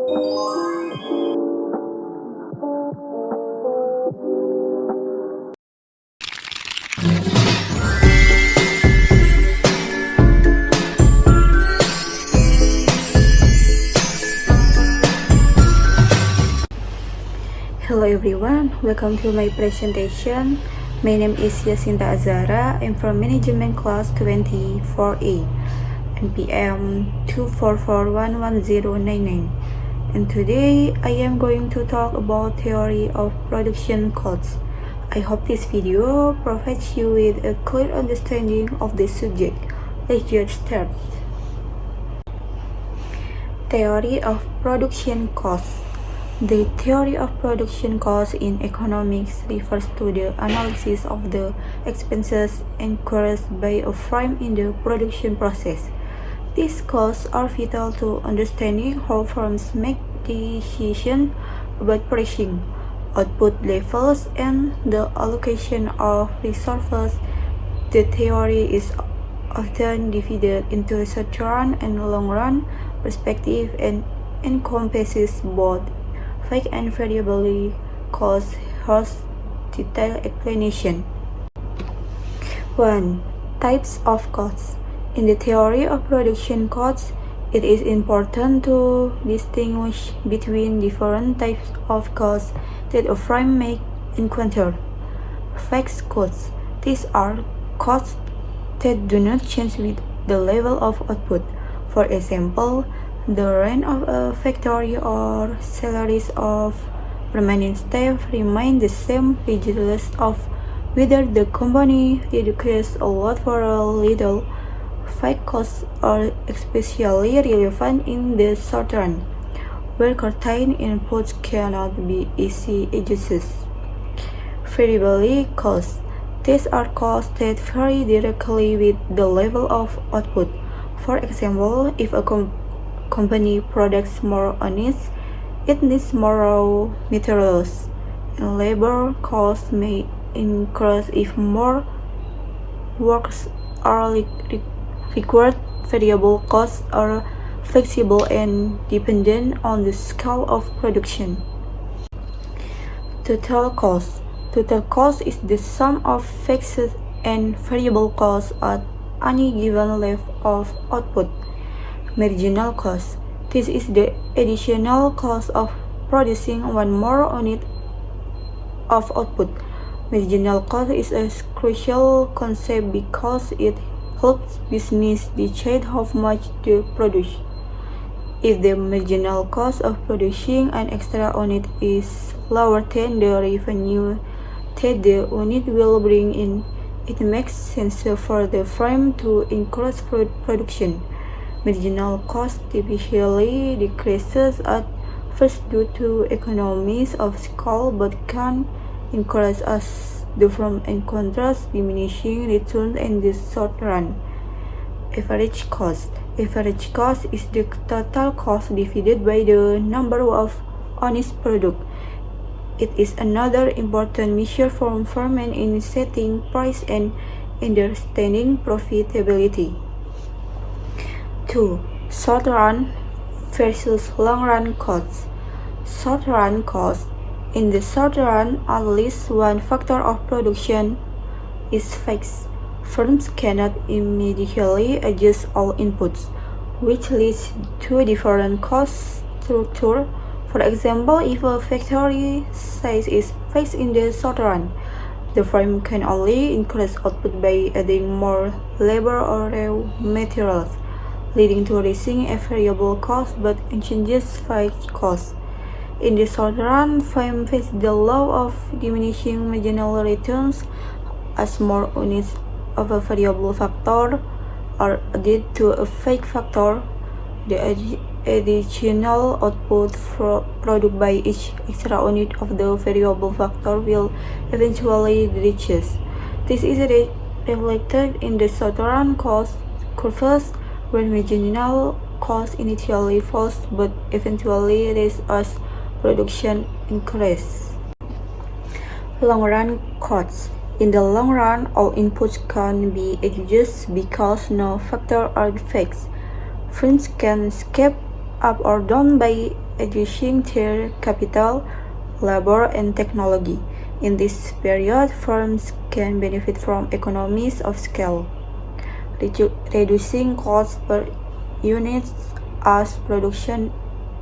Hello everyone, welcome to my presentation. My name is Yasinta Azahra. I'm from Management Class 24A, NPM 244111099. And today I am going to talk about theory of production costs. I hope this video provides you with a clear understanding of this subject. Let's get started. Theory of production costs. The theory of production costs in economics refers to the analysis of the expenses incurred by a firm in the production process. These costs are vital to understanding how firms make decisions about pricing, output levels, and the allocation of resources. The theory is often divided into short-run and long-run perspective and encompasses both fixed and variable costs. Has detailed explanation. 1. Types of costs. In the theory of production costs, it is important to distinguish between different types of costs that a firm may encounter. Fixed costs. These are costs that do not change with the level of output. For example, the rent of a factory or salaries of permanent staff remain the same regardless of whether the company reduces a lot or a little. Fixed costs are especially relevant in the short run, where certain inputs cannot be easily adjusted. Variable costs. These are costs that vary directly with the level of output. For example, if a company produces more units, it needs more raw materials, and labor costs may increase if more workers are required. Variable costs are flexible and dependent on the scale of production. Total cost. Total cost is the sum of fixed and variable costs at any given level of output. Marginal cost. This is the additional cost of producing one more unit of output. Marginal cost is a crucial concept because it helps business decide how much to produce. If the marginal cost of producing an extra unit is lower than the revenue that the unit will bring in, it makes sense for the firm to increase production. Marginal cost typically decreases at first due to economies of scale but can increase as the firm encounters diminishing returns in the short run. Average cost. Average cost is the total cost divided by the number of units produced. It is another important measure for firms in setting price and understanding profitability. 2. Short-run versus long-run costs. Short-run costs. In the short run, at least one factor of production is fixed. Firms cannot immediately adjust all inputs, which leads to different cost structure. For example, if a factory size is fixed in the short run, the firm can only increase output by adding more labor or raw materials, leading to rising a variable cost but exchanges fixed costs. In the short run, firms face the law of diminishing marginal returns as more units of a variable factor are added to a fixed factor. The additional output produced by each extra unit of the variable factor will eventually decrease. This is reflected in the short run cost curves, where marginal cost initially falls but eventually rises as production increases. Long-run costs. In the long run, all inputs can be adjusted because no factors are fixed. Firms can scale up or down by adjusting their capital, labor, and technology. In this period, firms can benefit from economies of scale, reducing costs per unit as production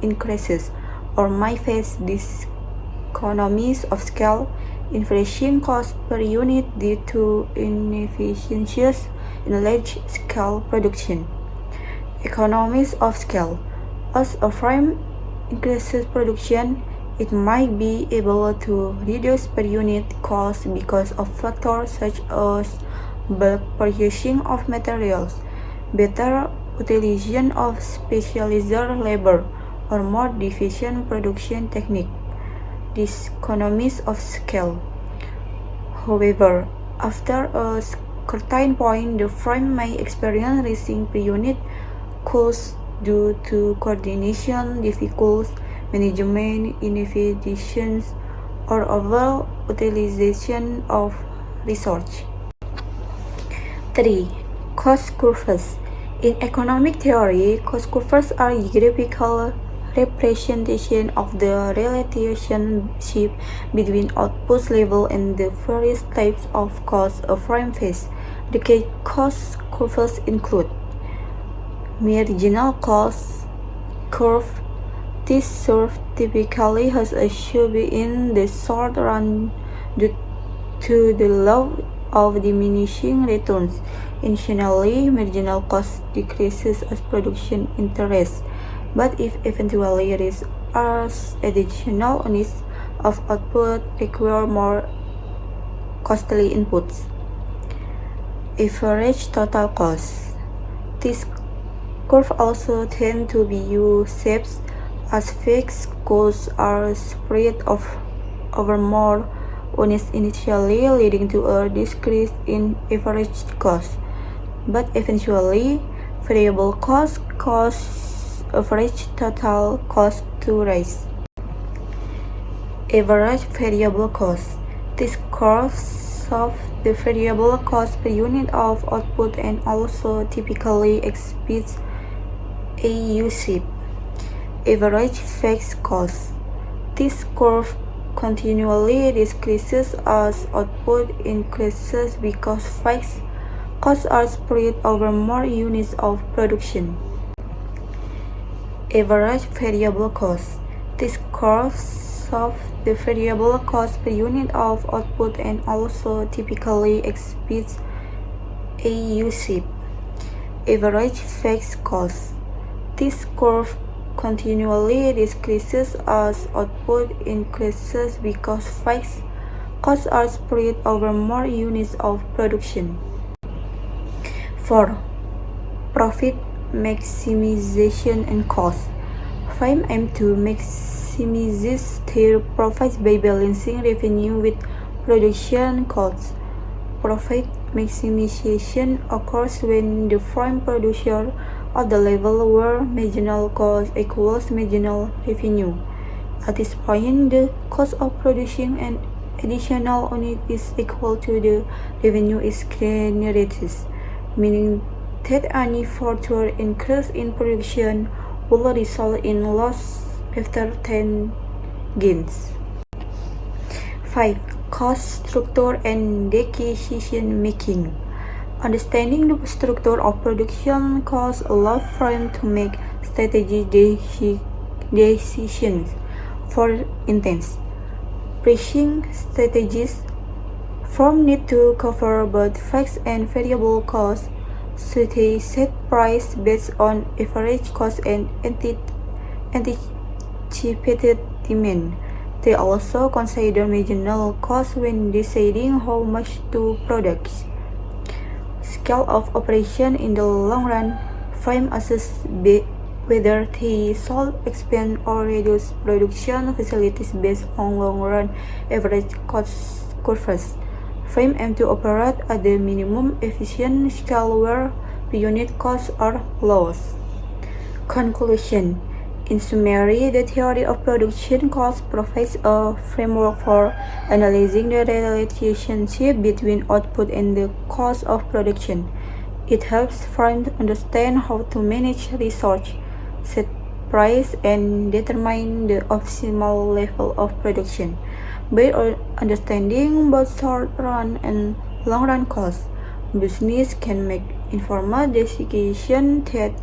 increases, or might face diseconomies of scale, increasing costs per unit due to inefficiencies in large-scale production. Economies of scale. As a firm increases production, it might be able to reduce per unit costs because of factors such as bulk purchasing of materials, better utilization of specialized labor, or more efficient production technique. These economies of scale. However, after a certain point, the firm may experience rising per unit costs due to coordination difficulties, management inefficiencies, or over utilization of resources. 3. Cost curves. In economic theory, cost curves are graphical representation of the relationship between output level and the various types of costs a firm faces. The key cost curves include marginal cost curve. This curve typically has a slope in the short run due to the law of diminishing returns. Initially, marginal cost decreases as production increases, but if eventually rises as additional units of output require more costly inputs. Average total cost. This curve also tends to be U-shaped as fixed costs are spread over more units initially, leading to a decrease in average cost, but eventually variable costs cause average total cost to rise. Average variable cost. This curve shows the variable cost per unit of output and also typically exhibits a U-shape. Average fixed cost. This curve continually decreases as output increases because fixed costs are spread over more units of production. Average variable cost. This curve shows the variable cost per unit of output and also typically exhibits a U-shape. Average fixed cost. This curve continually decreases as output increases because fixed costs are spread over more units of production. 4. Profit maximization and cost. Firms aim to maximize their profits by balancing revenue with production costs. Profit maximization occurs when the firm produces at the level where marginal cost equals marginal revenue. At this point, the cost of producing an additional unit is equal to the revenue it generates, meaning that any further increase in production will result in loss after 10 gains. 5. Cost structure and decision making. Understanding the structure of production costs allows firms to make strategic decisions. For instance, pricing strategies. Firms need to cover both fixed and variable costs, so they set price based on average cost and anticipated demand. They also consider marginal costs when deciding how much to produce. Scale of operation. In the long run, firms assess whether they should expand or reduce production facilities based on long-run average cost curves. Firms aim to operate at the minimum efficient scale where per unit costs are lowest. Conclusion. In summary, the theory of production costs provides a framework for analyzing the relationship between output and the cost of production. It helps firms understand how to manage resources, set price and determine the optimal level of production. By understanding both short-run and long-run costs, business can make informed decisions that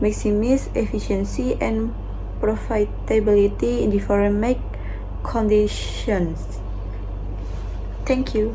maximize efficiency and profitability in different market conditions. Thank you.